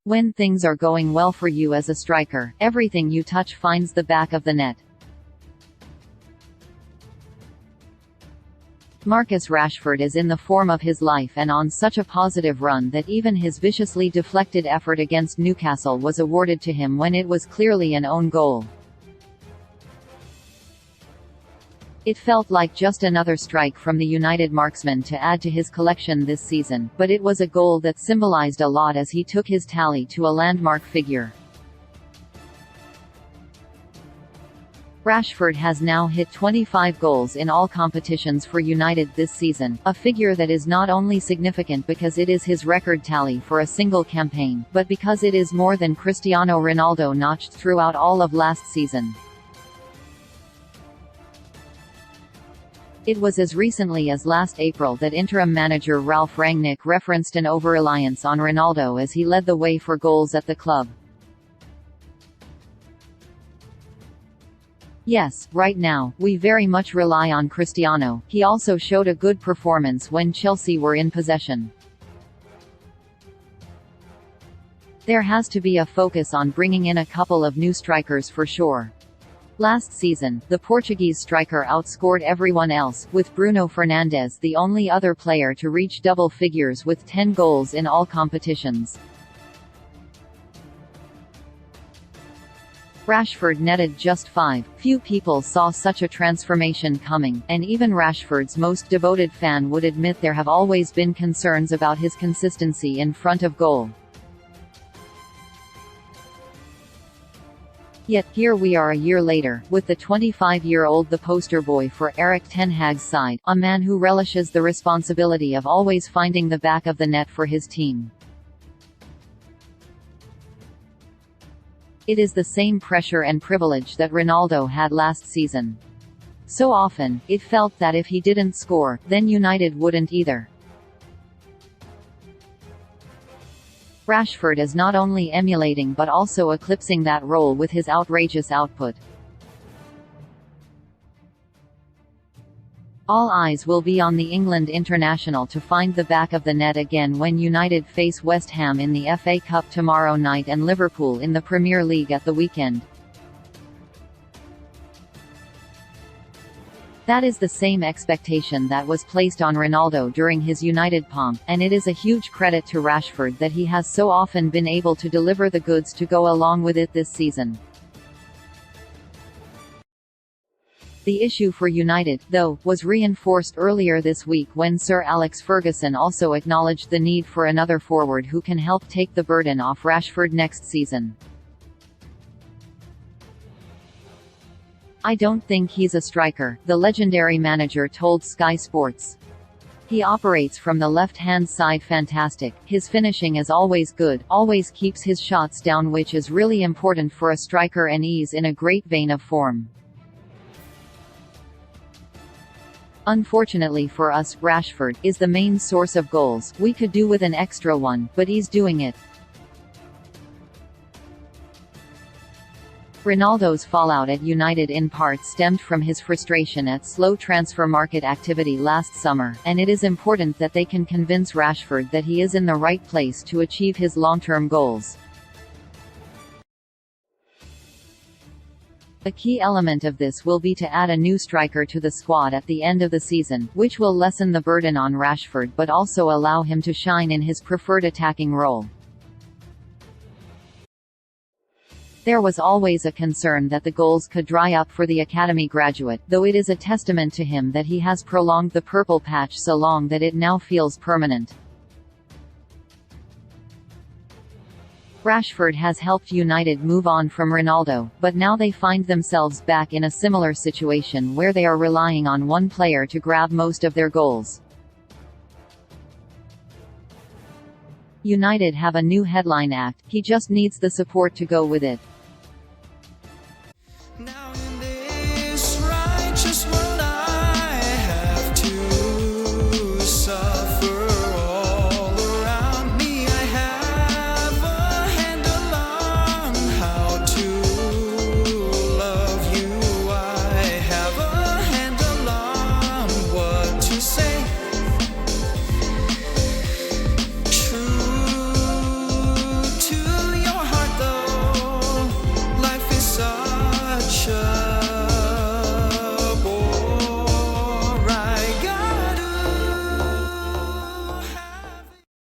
When things are going well for you as a striker, everything you touch finds the back of the net. Marcus Rashford is in the form of his life and on such a positive run that even his viciously deflected effort against Newcastle was awarded to him when it was clearly an own goal. It felt like just another strike from the United marksman to add to his collection this season, but it was a goal that symbolised a lot as he took his tally to a landmark figure. Rashford has now hit 25 goals in all competitions for United this season, a figure that is not only significant because it is his record tally for a single campaign, but because it is more than Cristiano Ronaldo notched throughout all of last season. It was as recently as last April that interim manager Ralf Rangnick referenced an over-reliance on Ronaldo as he led the way for goals at the club. Yes, right now, we very much rely on Cristiano. He also showed a good performance when Chelsea were in possession. There has to be a focus on bringing in a couple of new strikers for sure. Last season, the Portuguese striker outscored everyone else, with Bruno Fernandes the only other player to reach double figures with 10 goals in all competitions. Rashford netted just 5. Few people saw such a transformation coming, and even Rashford's most devoted fan would admit there have always been concerns about his consistency in front of goal. Yet, here we are a year later, with the 25-year-old the poster boy for Erik ten Hag's side, a man who relishes the responsibility of always finding the back of the net for his team. It is the same pressure and privilege that Ronaldo had last season. So often, it felt that if he didn't score, then United wouldn't either. Rashford is not only emulating but also eclipsing that role with his outrageous output. All eyes will be on the England international to find the back of the net again when United face West Ham in the FA Cup tomorrow night and Liverpool in the Premier League at the weekend. That is the same expectation that was placed on Ronaldo during his United pomp, and it is a huge credit to Rashford that he has so often been able to deliver the goods to go along with it this season. The issue for United, though, was reinforced earlier this week when Sir Alex Ferguson also acknowledged the need for another forward who can help take the burden off Rashford next season. "I don't think he's a striker," the legendary manager told Sky Sports. "He operates from the left-hand side fantastic, his finishing is always good, always keeps his shots down, which is really important for a striker, and he's in a great vein of form. Unfortunately for us, Rashford is the main source of goals. We could do with an extra one, but he's doing it." Ronaldo's fallout at United in part stemmed from his frustration at slow transfer market activity last summer, and it is important that they can convince Rashford that he is in the right place to achieve his long-term goals. A key element of this will be to add a new striker to the squad at the end of the season, which will lessen the burden on Rashford but also allow him to shine in his preferred attacking role. There was always a concern that the goals could dry up for the academy graduate, though it is a testament to him that he has prolonged the purple patch so long that it now feels permanent. Rashford has helped United move on from Ronaldo, but now they find themselves back in a similar situation where they are relying on one player to grab most of their goals. United have a new headline act, he just needs the support to go with it.